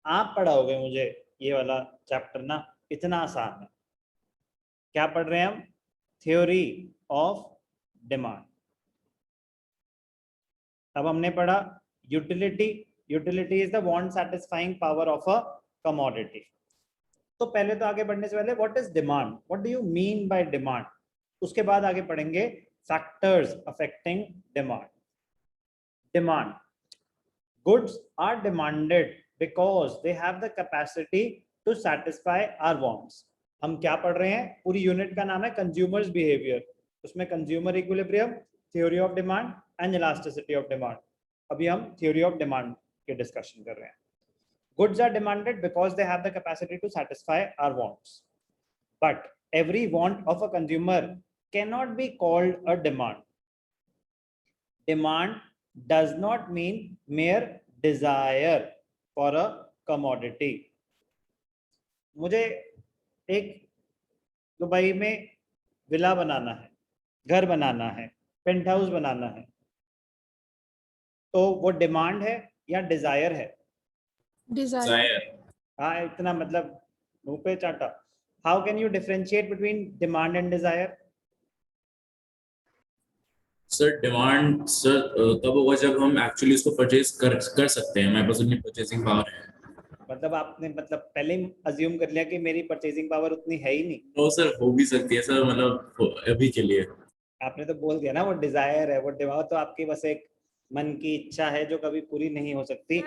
आप पढ़ाओगे मुझे ये वाला चैप्टर ना, इतना आसान है। क्या पढ़ रहे हैं हम? Theory of demand. अब हमने पढ़ा utility. Utility is the want satisfying power of a commodity. तो पहले तो आगे बढ़ने से पहले what is demand, what do you mean by demand, उसके बाद आगे पढ़ेंगे factors affecting demand. Demand, goods are demanded because they have the capacity to satisfy our wants। हम क्या पढ़ रहे हैं? पूरी यूनिट का नाम है कंज्यूमर्स बिहेवियर, उसमें consumer equilibrium, theory of demand and elasticity of demand. अभी हम थ्योरी ऑफ डिमांड के डिस्कशन कर रहे हैं। Goods are demanded because they have the capacity to satisfy our wants. But every want of a consumer cannot be called a demand. Demand does not mean mere desire for a commodity। मुझे एक Dubai में villa बनाना है, घर बनाना है, paint house बनाना है, तो वो demand है या डिजायर है? डिजायर। हाँ, इतना मतलब मुंह पे चाटा। How can you differentiate between demand and desire? Sir demand sir तब होगा जब हम एक्चुअली उसको परचेज कर सकते हैं, हमारे पास उतनी परचेसिंग पावर है। मतलब आपने मतलब पहले ही अज्यूम कर लिया कि मेरी परचेजिंग पावर उतनी है ही नहीं। तो सर हो भी सकती है सर, मतलब अभी के लिए। आपने तो बोल दिया ना वो डिजायर है, वो डिमांड तो आपकी बस एक मन की इच्छा है जो कभी पूरी नहीं हो सकती।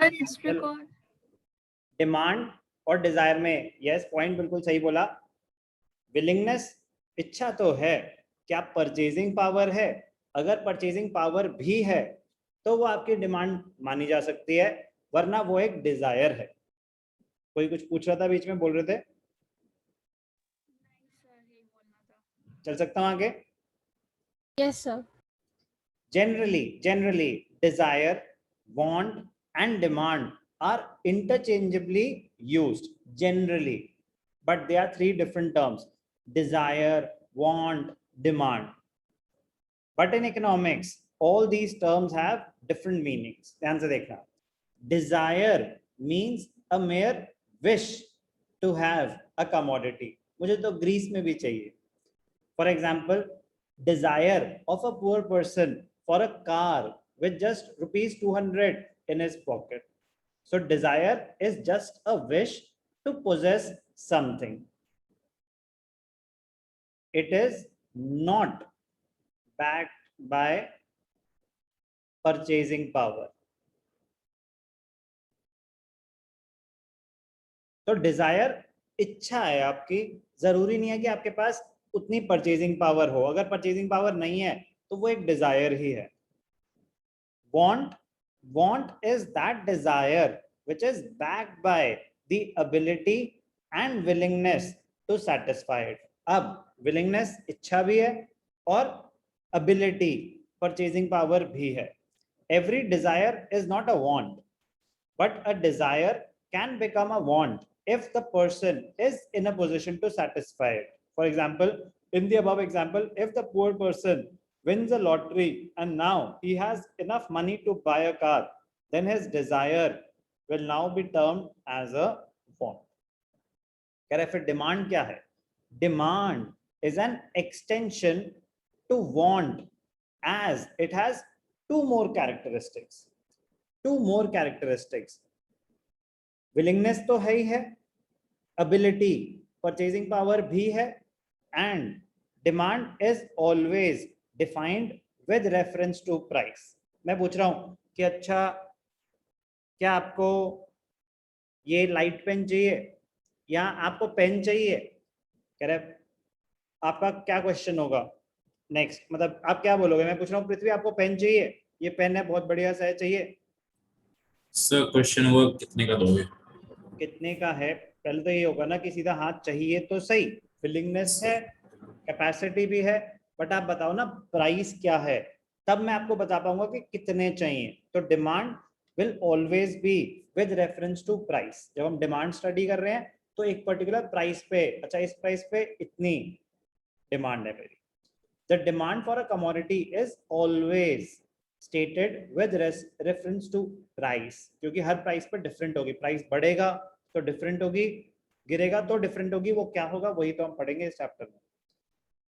डिमांड और डिजायर में यस पॉइंट बिल्कुल सही बोला। विलिंगनेस, इच्छा तो है, क्या परचेजिंग पावर है? अगर परचेजिंग पावर भी है तो वो आपकी डिमांड मानी जा सकती है, वरना वो एक डिजायर है। कोई कुछ पूछ रहा था बीच में, बोल रहे थे? चल सकता हूँ आगे? Yes sir. Generally, desire, want, and demand are interchangeably used. Generally, but they are three different terms: desire, want, demand. But in economics, all these terms have different meanings. ध्यान से देखना। Desire means a mere wish to have a commodity। मुझे तो Greece में भी चाहिए। For example, desire of a poor person for a car with just rupees 200 in his pocket. So desire is just a wish to possess something. It is not backed by purchasing power. तो Dzire इच्छा है आपकी, जरूरी नहीं है कि आपके पास उतनी परचेजिंग पावर हो। अगर परचेजिंग पावर नहीं है तो वो एक डिजायर ही है। Want is that desire which is backed by the ability and willingness to satisfy it। अब willingness इच्छा भी है और ability purchasing power भी है। Every desire is not a want, but a desire can become a want if the person is in a position to satisfy it। For example, in the above example, if the poor person wins a lottery and now he has enough money to buy a car, then his desire will now be termed as a want। कह रहे फिर demand क्या है? Demand is an extension to want as it has two more characteristics। Willingness तो है ही है, ability purchasing power भी है, and demand is always defined with reference to price. मैं पूछ रहा हूं कि अच्छा क्या आपको ये लाइट पेन चाहिए या आपको पेन चाहिए? कह रहे आपका क्या क्वेश्चन होगा नेक्स्ट, मतलब आप क्या बोलोगे? मैं पूछ रहा हूँ पृथ्वी आपको पेन चाहिए, ये पेन है बहुत बढ़िया सा है, चाहिए? सर क्वेश्चन हुआ कितने का दोगे? कितने का है? पहले तो ये होगा ना कि सीधा हाथ चाहिए तो सही, विलिंगनेस है, कैपेसिटी भी है, बट आप बताओ ना प्राइस क्या है, तब मैं आपको बता पाऊंगा कि कितने चाहिए। तो demand will always be with reference to price. जब हम डिमांड स्टडी कर रहे हैं तो एक पर्टिकुलर प्राइस पे, अच्छा इस प्राइस पे इतनी डिमांड है मेरी। The demand for a commodity is always stated with reference to price, क्योंकि हर प्राइस पर डिफरेंट होगी, प्राइस बढ़ेगा तो डिफरेंट होगी, गिरेगा तो डिफरेंट होगी, वो क्या होगा वही तो हम पढ़ेंगे इस चैप्टर में.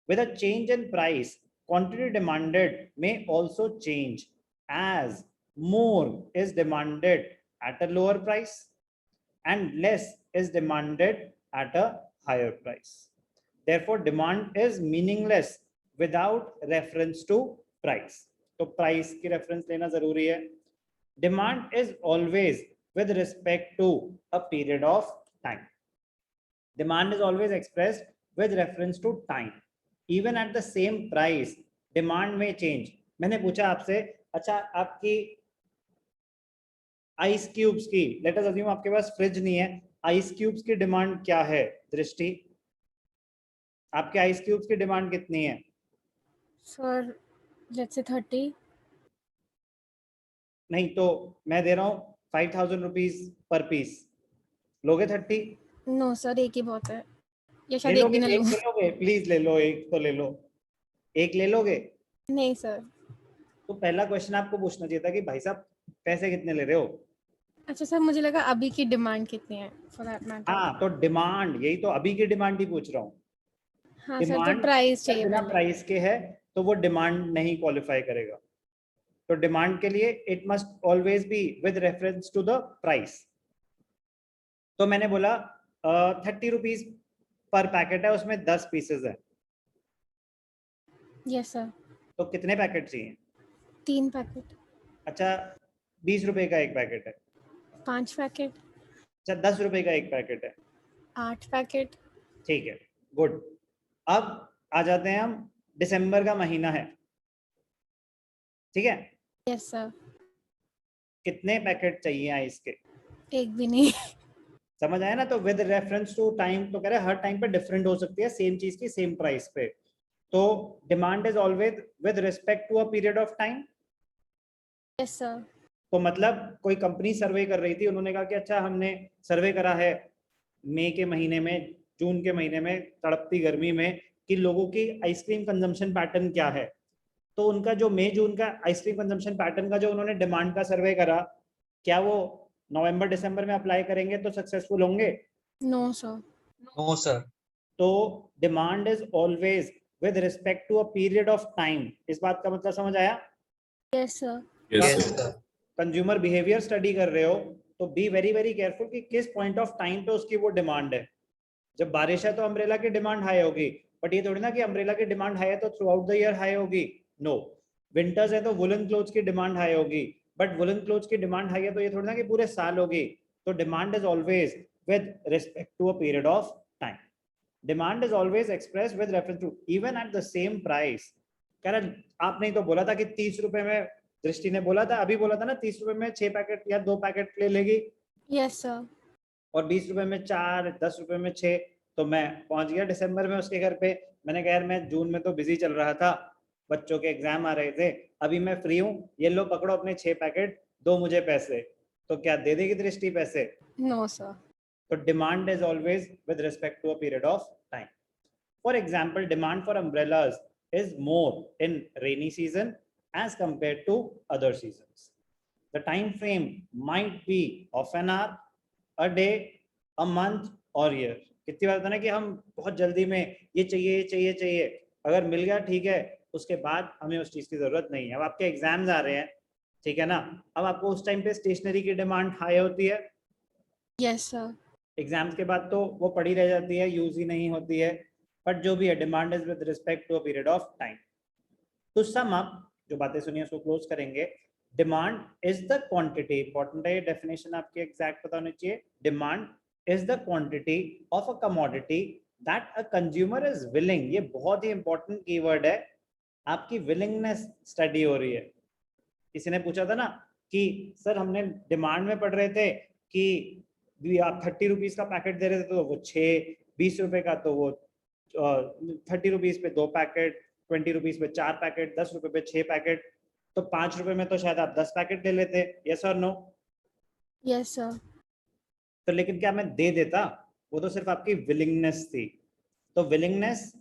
With a change in price, quantity demanded may also change as more is demanded at a lower price and less is demanded at a higher price. Therefore, demand is meaningless without reference to price. तो price की reference लेना जरूरी है. Demand is always with respect to a period of time. Demand is always expressed with reference to time. Even at the same price, demand may change. मैंने पूछा आपसे, अच्छा आपकी आइस क्यूब्स की, लेट अस अज्यूम आपके पास fridge नहीं है, ice cubes की डिमांड क्या है दृष्टि? आपके आइस क्यूब्स की डिमांड कितनी है? Sir let's say 30. नहीं तो मैं दे रहा हूँ 5000 रुपीज पर पीस, लोगे 30? नो सर, एक ही बहुत है. या ले शायद एक लोगे, भी ना एक लूं. ले लोगे, प्लीज ले लो, एक तो ले लो, एक ले लोगे. नहीं सर. तो पहला क्वेश्चन आपको पूछना चाहिए था कि भाई साहब पैसे कितने ले रहे हो. अच्छा सर, मुझे लगा अभी की डिमांड कितनी है फॉर दैट मैटर. हाँ तो डिमांड, यही तो अभी की डिमांड ही पूछ रहा हूँ. हाँ सर, तो डिमांड प्राइस चाहिए बिना पहले. प्राइस के है तो वो डिमांड नहीं क्वालिफाई करेगा. तो डिमांड के लिए it must always be with reference to the price. तो मैंने बोला 30 रुपीज पर पैकेट है, उसमें 10 पीसेस है, यस सर. तो कितने पैकेट चाहिए? 3 पैकेट. अच्छा 20 रुपए का एक पैकेट है. 5 पैकेट. अच्छा 10 रुपए का एक पैकेट है. 8 पैकेट. ठीक है, गुड. अब आ जाते हैं हम, दिसंबर का महीना है, ठीक है, यस सर. कितने पैकेट चाहिए आइस के? एक भी नहीं. समझ आया ना? तो विद रेफरेंस टू टाइम, तो कह रहे हैं हर टाइम पे डिफरेंट हो सकती है सेम चीज की सेम प्राइस पे. तो demand is always with respect to a period of time. Yes sir. तो मतलब कोई कंपनी सर्वे कर रही थी, उन्होंने कहा कि अच्छा हमने सर्वे करा है मई के महीने में, जून के महीने में, तड़पती गर्मी में, कि लोगों की आइसक्रीम कंजम्पशन पैटर्न क्या है. तो उनका जो मई जून का आइसक्रीम कंजम्पशन पैटर्न का जो उन्होंने डिमांड का सर्वे करा, क्या वो नवंबर दिसंबर में अप्लाई करेंगे तो सक्सेसफुल होंगे? No sir. No sir. तो demand is always with respect to a period of time. इस बात का मतलब समझ आया? Yes sir. Yes, sir. Consumer behaviour study कर रहे हो तो बी वेरी वेरी केयरफुल कि किस पॉइंट ऑफ टाइम पे उसकी वो डिमांड है. जब बारिश है तो अम्ब्रेला की डिमांड हाई होगी, बट ये थोड़ी ना कि अम्ब्रेला की डिमांड हाई है तो through out the year high होगी. नो. विंटर्स है तो वुलन क्लोथ्स की डिमांड हाई होगी, बट वुलन क्लोथ्स की डिमांड हाई है तो ये थोड़ी ना कि पूरे साल होगी. तो demand is always with respect to a period of time. Demand is always express with reference to even at the same price. कह रहा आपने तो बोला था कि 30 रुपए में, दृष्टि ने बोला था, अभी बोला था ना 30 रुपए में 6 पैकेट या 2 पैकेट ले लेगी, यस सर. और 20 रुपए में 4, 10 रुपए में 6. तो मैं पहुंच गया दिसंबर में उसके घर पे. मैंने कहा यार मैं जून में तो बिजी चल रहा था, बच्चों के एग्जाम आ रहे थे, अभी मैं फ्री हूँ, ये लो पकड़ो अपने 6 पैकेट, दो मुझे पैसे. तो क्या दे देगी दृष्टि पैसे? No sir. तो demand is always with respect to a period of time. For example, demand for umbrellas is more in rainy season as compared to other seasons. The time frame might be of an hour, a day, a month or year. कितनी बार होता है ना कि हम बहुत जल्दी में ये चाहिए, ये चाहिए, चाहिए, अगर मिल गया ठीक है, उसके बाद हमें उस चीज की जरूरत नहीं है. अब आपके एग्जाम्स आ रहे हैं, ठीक है ना, अब आपको उस टाइम पे स्टेशनरी की डिमांड हाई होती है. Yes sir. एग्जाम्स के बाद तो वो पड़ी रह जाती है, यूज ही नहीं होती है. बट जो भी है, demand is with respect to a period of time. To sum up, जो बातें सुनी उसको क्लोज करेंगे. Demand is the quantity, important है ये डेफिनेशन आपकी एग्जैक्ट पता होनी चाहिए. Demand is the quantity of a commodity that a consumer is willing. ये बहुत ही इंपॉर्टेंट कीवर्ड है. आपकी विलिंगनेस स्टडी हो रही है. किसी ने पूछा था ना कि सर हमने डिमांड में पढ़ रहे थे कि आप 30 रुपीज का पैकेट दे रहे थे तो वो 6, 20 रुपए का तो वो 30 रुपीज पे 2 पैकेट, 20 रुपीज पे 4 पैकेट, 10 रुपए पे 6 पैकेट, तो 5 रुपए में तो शायद आप 10 पैकेट ले लेते. यस और नो? Yes sir. तो लेकिन क्या मैं दे देता? वो तो सिर्फ आपकी विलिंगनेस थी. तो विलिंगनेस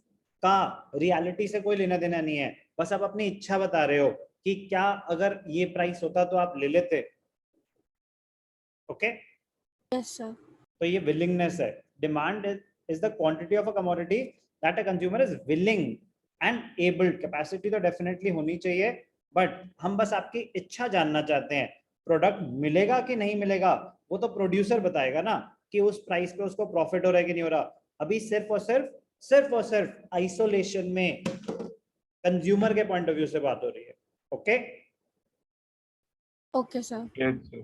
का रियलिटी से कोई लेना देना नहीं है, बस आप अपनी इच्छा बता रहे हो कि क्या अगर ये प्राइस होता तो आप ले लेते। Okay yes sir. तो ये विलिंगनेस है। Demand is the quantity of a commodity that a consumer is willing and abled. Capacity तो डेफिनेटली होनी चाहिए, बट हम बस आपकी इच्छा जानना चाहते हैं। प्रोडक्ट मिलेगा कि नहीं मिलेगा वो तो प्रोड्यूसर बताएगा ना, कि उस प्राइस पे उसको प्रॉफिट हो रहा है कि नहीं हो रहा। अभी सिर्फ और सिर्फ आइसोलेशन में कंज्यूमर के पॉइंट ऑफ व्यू से बात हो रही है। Okay okay sir. Yes, sir.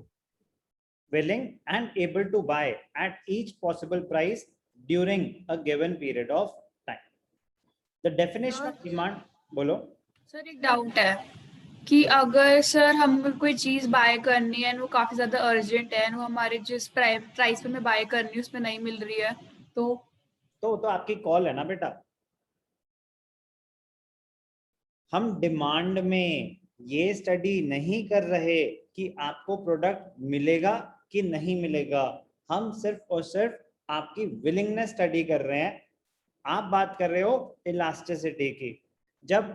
willing and able to buy at each possible price during a given period of time. The definition of demand, बोलो। सर एक डाउट है कि अगर सर हमको कोई चीज बाय करनी है, वो काफी ज्यादा अर्जेंट है, वो हमारे जिस प्राइस पे हमें बाय करनी है उसमें नहीं मिल रही है, तो आपकी कॉल है ना बेटा। हम डिमांड में ये स्टडी नहीं कर रहे कि आपको प्रोडक्ट मिलेगा कि नहीं मिलेगा। हम सिर्फ और सिर्फ आपकी विलिंगनेस स्टडी कर रहे हैं। आप बात कर रहे हो इलास्टिसिटी की। जब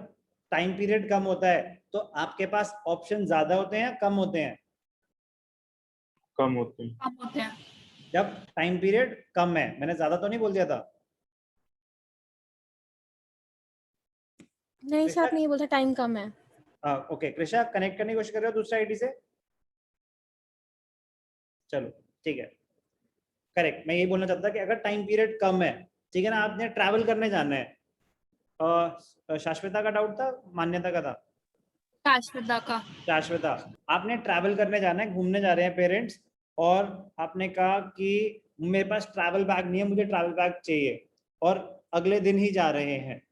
टाइम पीरियड कम होता है तो आपके पास ऑप्शन ज्यादा होते हैं या कम होते हैं? कम होते हैं। कम होते हैं। जब टाइम पीरियड कम है, मैंने ज्यादा तो नहीं बोल दिया था? नहीं सर, नहीं बोलता, टाइम कम है। ओके कृषा, कनेक्ट करने की कोशिश कर रहे हो दूसरा आईडी से? चलो ठीक है, करेक्ट। मैं यही बोलना चाहता था कि अगर टाइम पीरियड कम है, ठीक है ना, आपने ट्रैवल करने जाना है। शाश्वता का डाउट था, मान्यता का था? शाश्वता, आपने ट्रैवल करने जाना है, घूमने जा रहे हैं पेरेंट्स, और आपने कहा कि मेरे पास ट्रैवल बैग नहीं है, मुझे ट्रैवल बैग चाहिए, और अगले दिन ही जा रहे हैं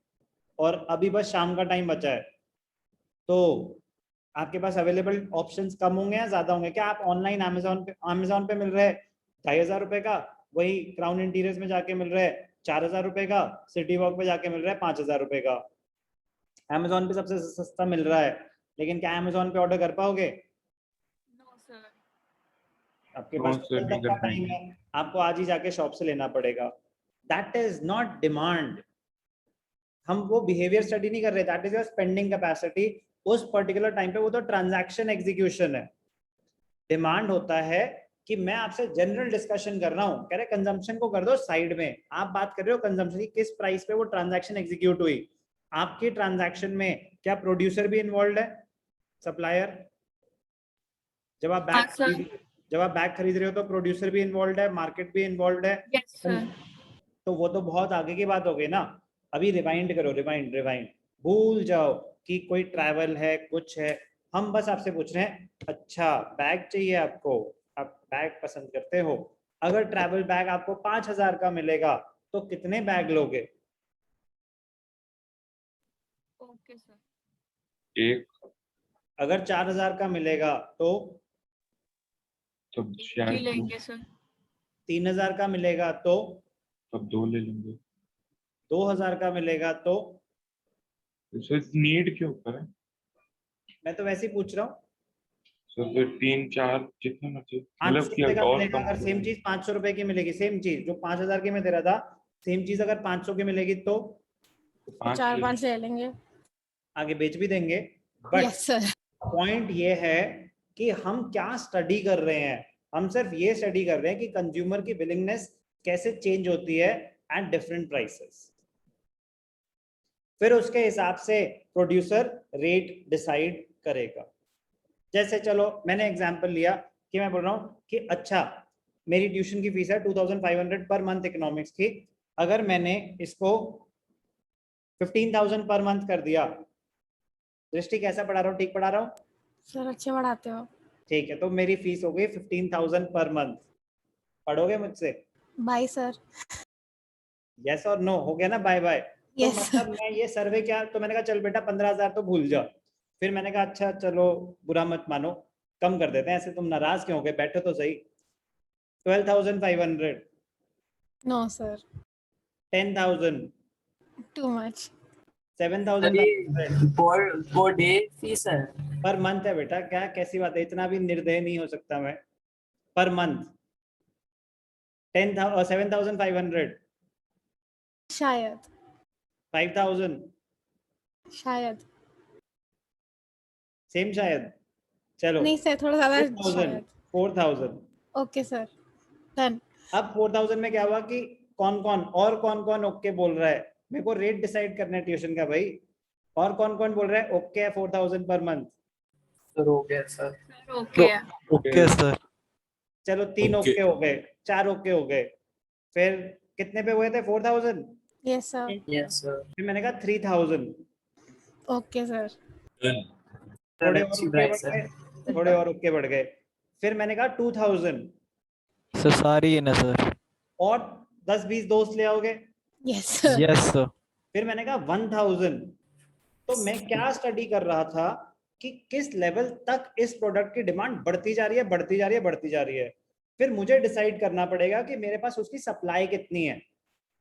और अभी बस शाम का टाइम बचा है, तो आपके पास अवेलेबल ऑप्शंस कम होंगे या ज्यादा होंगे? क्या आप ऑनलाइन अमेजोन पे मिल रहे हैं 2,500 रुपए का, वही क्राउन इंटीरियर्स में जाके मिल रहा है 4,000 रुपए का, सिटी वॉक पे जाके मिल रहा है 5,000 रुपए का। अमेजोन पे सबसे सस्ता मिल रहा है, लेकिन क्या अमेजोन पे ऑर्डर कर पाओगे? No sir. आपके पास No, sir, कल नहीं तक का कर टाइम पाएंगे। है, आपको आज ही जाके शॉप से लेना पड़ेगा। That is not demand. हम वो बिहेवियर स्टडी नहीं कर रहे, that is your spending capacity उस पर्टिकुलर टाइम पे, वो तो ट्रांजैक्शन एग्जीक्यूशन है। डिमांड होता है कि मैं आपसे जनरल डिस्कशन कर रहा हूं, कह रहे कंजम्पशन को कर दो साइड में, आप बात कर रहे हो कंजम्पशन की, किस प्राइस पे वो ट्रांजैक्शन एग्जीक्यूट हुई। आपकी ट्रांजैक्शन में क्या प्रोड्यूसर भी इन्वॉल्व है, सप्लायर? जब आप बैग खरीद रहे हो तो प्रोड्यूसर भी इन्वॉल्व है, मार्केट भी इन्वॉल्व है। Yes sir. तो वो तो बहुत आगे की बात हो गई ना। अभी रिवाइंड करो, रिवाइंड, भूल जाओ कि कोई ट्रैवल है, कुछ है। हम बस आपसे पूछ रहे हैं, अच्छा बैग चाहिए आपको, आप बैग पसंद करते हो, अगर ट्रैवल बैग आपको 5,000 का मिलेगा तो कितने बैग लोगे? Okay sir. एक, अगर 4,000 का मिलेगा तो? तब एक ही शायद लेंगे सर। 3,000 का मिलेगा तो? तब 2 ले लेंगे। 2,000 का मिलेगा तो? सर नीड के ऊपर है। मैं तो वैसे ही पूछ रहा हूँ। सर फिर 3 4 जितना मर्जी, 500 मतलब कि रुपए का और मिलेगा, कम अगर हो सेम जाए। चीज 500 रुपए की मिलेगी, सेम चीज जो 5,000 की मैं दे रहा था, सेम चीज अगर 500 की मिलेगी तो? तो 5 चार ले पांच ले लेंगे। आगे बेच भी देंगे। But yes sir. पॉइंट ये है कि हम क्या स्टडी कर रहे हैं। हम सिर्फ ये स्टडी कर रहे हैं कि कंज्यूमर की विलिंगनेस कैसे चेंज होती है एट डिफरेंट प्राइसेस। फिर उसके हिसाब से प्रोड्यूसर रेट डिसाइड करेगा। जैसे चलो मैंने एग्जांपल लिया कि मैं बोल रहा हूँ कि अच्छा मेरी ट्यूशन की फीस है 2,500 पर मंथ इकोनॉमिक्स की, अगर मैंने इसको 15,000 पर मंथ कर दिया, दृष्टि कैसा पढ़ा रहा हूँ, ठीक पढ़ा रहा हूँ? सर अच्छे पढ़ाते हो। ठीक है, तो मेरी फीस हो गई 15,000 पर मंथ। पढ़ोगे मुझसे? Bye sir. यस और नो हो गया ना, बाय बाय। तो Yes, मतलब मैं ये सर्वे क्या, तो मैंने कहा चल बेटा 15,000 तो भूल जा। फिर मैंने कहा अच्छा चलो बुरा मत मानो, कम कर देते हैं, ऐसे तुम नाराज क्यों हो गए, बैठो तो सही। 12,500, no sir, 10,000, too much. 7,500 per day fees है। पर मंथ है बेटा, क्या कैसी बात है, इतना भी निर्दय नहीं हो सकता मैं। पर मंथ 7,500, शायद 5,000, शायद सेम शायद, चलो नहीं सर, थोड़ा ज्यादा 4000 शायद। 4000। Okay sir, done. अब 4000 में क्या हुआ कि कौन कौन ओके बोल रहा है, मेरे को रेट डिसाइड करना है ट्यूशन का भाई, और कौन कौन बोल रहा है ओके है 4000 पर मंथ। सर हो गया सर। ओके है। Okay sir. चलो 3 Okay. ओके हो गए, 4 ओके हो गए, फिर कितने पे हुए थे 4000, यस सर। Yes sir. फिर मैंने कहा 3000, ओके सर। Done. थोड़े और अच्छी ओके प्राइस बढ़ है। गए, थोड़े और ओके बढ़ गए, फिर मैंने कहा 2000, सर सारी है ना सर? और 10-20 दोस्त ले आओगे, यस सर। Yes sir. फिर मैंने कहा 1000। तो मैं क्या स्टडी कर रहा था कि किस लेवल तक इस प्रोडक्ट की डिमांड बढ़ती जा रही है, बढ़ती जा रही है, बढ़ती जा रही है। फिर मुझे डिसाइड करना पड़ेगा कि मेरे पास उसकी सप्लाई कितनी है।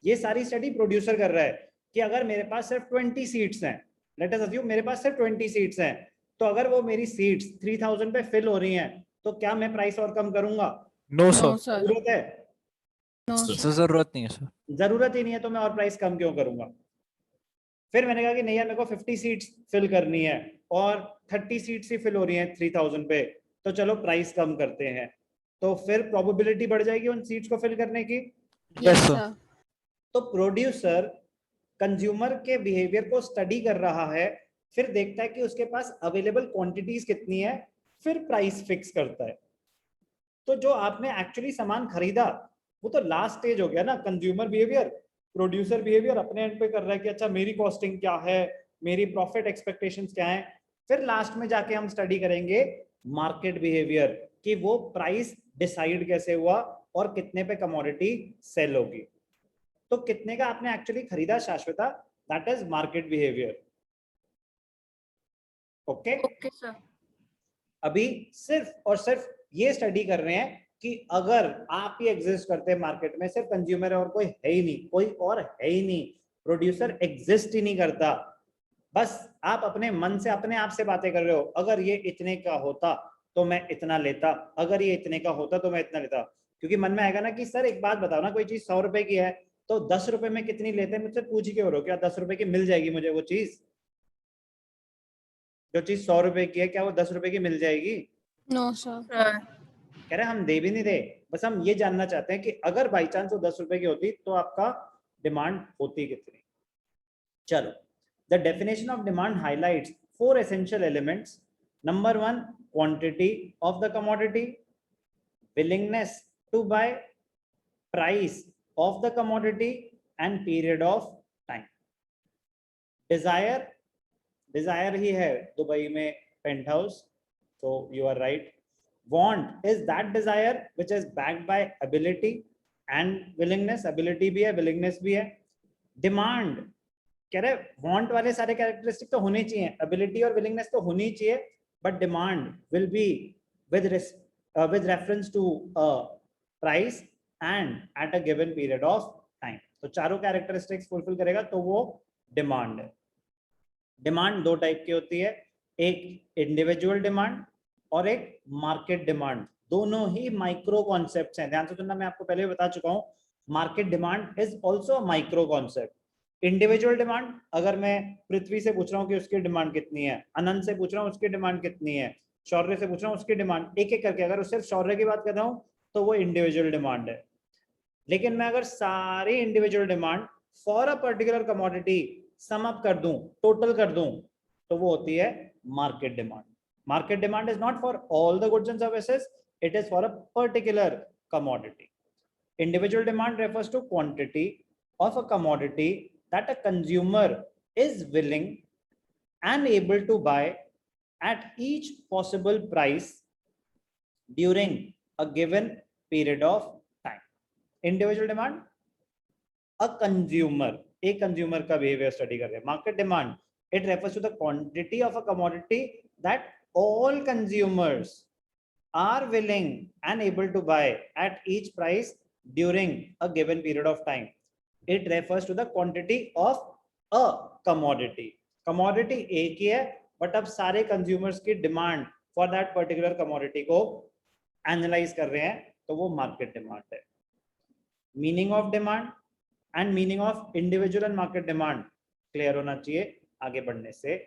ये सारी स्टडी प्रोड्यूसर कर रहा है कि अगर मेरे पास सिर्फ 20 सीट्स हैं, लेट अस अज्यूम मेरे पास सिर्फ 20 सीट्स हैं, तो अगर वो मेरी सीट्स 3000 पे फिल हो रही हैं, तो क्या मैं प्राइस और कम करूंगा? No no sir. सर। जरूरत है? No Sir. सर। सर जरूरत नहीं है सर। जरूरत ही नहीं है, तो मैं और प्राइस कम क्यों करूंगा? फिर मैंने कहा कि नहीं यार, मेरे को 50 सीट्स फिल करनी है और 30 सीट्स ही फिल हो रही हैं 3000 पे, तो चलो प्राइस कम करते हैं, तो फिर प्रोबेबिलिटी बढ़ जाएगी उन सीट्स को फिल करने की। Yes yes sir. सर। तो प्रोड्यूसर कंज्यूमर के बिहेवियर को स्टडी कर रहा है, फिर देखता है कि उसके पास अवेलेबल क्वांटिटीज कितनी है, फिर प्राइस फिक्स करता है। तो जो आपने एक्चुअली सामान खरीदा वो तो लास्ट स्टेज हो गया ना, कंज्यूमर बिहेवियर। प्रोड्यूसर बिहेवियर अपने एंड पे कर रहा है कि अच्छा मेरी कॉस्टिंग क्या है, मेरी प्रॉफिट एक्सपेक्टेशंस क्या है। फिर लास्ट में जाके हम स्टडी करेंगे मार्केट बिहेवियर, कि वो प्राइस डिसाइड कैसे हुआ और कितने पे कमोडिटी सेल होगी। तो कितने का आपने एक्चुअली खरीदा Shashwata, that is market behaviour. Okay, okay sir. अभी सिर्फ और सिर्फ ये स्टडी कर रहे हैं कि अगर आप ही एग्जिस्ट करते हैं मार्केट में, सिर्फ कंज्यूमर है और कोई है ही नहीं, कोई और है ही नहीं, प्रोड्यूसर एग्जिस्ट ही नहीं करता, बस आप अपने मन से अपने आप से बातें कर रहे हो, अगर ये इतने का होता तो मैं इतना लेता, अगर ये इतने का होता तो मैं इतना लेता। क्योंकि मन में आएगा ना कि सर एक बात बताओ ना, कोई चीज 100 रुपए की है तो 10 रुपए में कितनी लेते हैं, मुझसे पूछ के हो रहे हो क्या 10 रुपए की मिल जाएगी मुझे वो चीज? जो चीज 100 रुपए की है क्या वो 10 रुपए की मिल जाएगी? No sir. सर कह रहे हम दे भी नहीं रहे, बस हम ये जानना चाहते हैं कि अगर बाई चांस वो 10 रुपए की होती तो आपका डिमांड होती कितनी। चलो, the definition of demand highlights 4 essential elements. Number 1, quantity of the commodity, willingness to buy, price of the commodity, and period of time. desire ही है दुबई में penthouse, so you are right. Want is that desire which is backed by ability and willingness, ability भी है willingness भी है। Demand कह रहे want वाले सारे कैरेक्टरिस्टिक तो होने चाहिए, ability और willingness तो होनी चाहिए, but demand will be with reference to a price and at a given period of time. तो चारों कैरेक्टरिस्टिक्स फुलफिल करेगा तो वो डिमांड है। डिमांड 2 टाइप की होती है, एक इंडिविजुअल डिमांड और एक मार्केट डिमांड। दोनों ही माइक्रो कॉन्सेप्ट्स हैं, ध्यान से सुनना, मैं आपको पहले भी बता चुका हूं, market demand is also micro concept. Individual demand, अगर मैं पृथ्वी से पूछ रहा हूँ कि उसकी डिमांड कितनी है, अनंत से पूछ रहा हूँ उसकी डिमांड कितनी है, शौर्य से पूछ रहा हूँ उसकी डिमांड, एक एक करके अगर सिर्फ शौर्य की बात कर रहा हूँ तो वो इंडिविजुअल डिमांड है। लेकिन मैं अगर सारी individual demand for a particular commodity sum up कर दूं, टोटल कर दूं, तो वो होती है market demand. Market demand is not for all the goods and services, it is for a particular commodity. Individual demand refers to quantity of a commodity that a consumer is willing and able to buy at each possible price during a given period of time. Individual demand, a consumer, एक consumer का behaviour study कर रहे हैं। Market demand, it refers to the quantity of a commodity that all consumers are willing and able to buy at each price during a given period of time. It refers to the quantity of a commodity. Commodity एक ही है, but अब सारे consumers की demand for that particular commodity को analyze कर रहे हैं, तो वो market demand है। Meaning of demand and meaning of individual and market demand clear होना चाहिए आगे बढ़ने से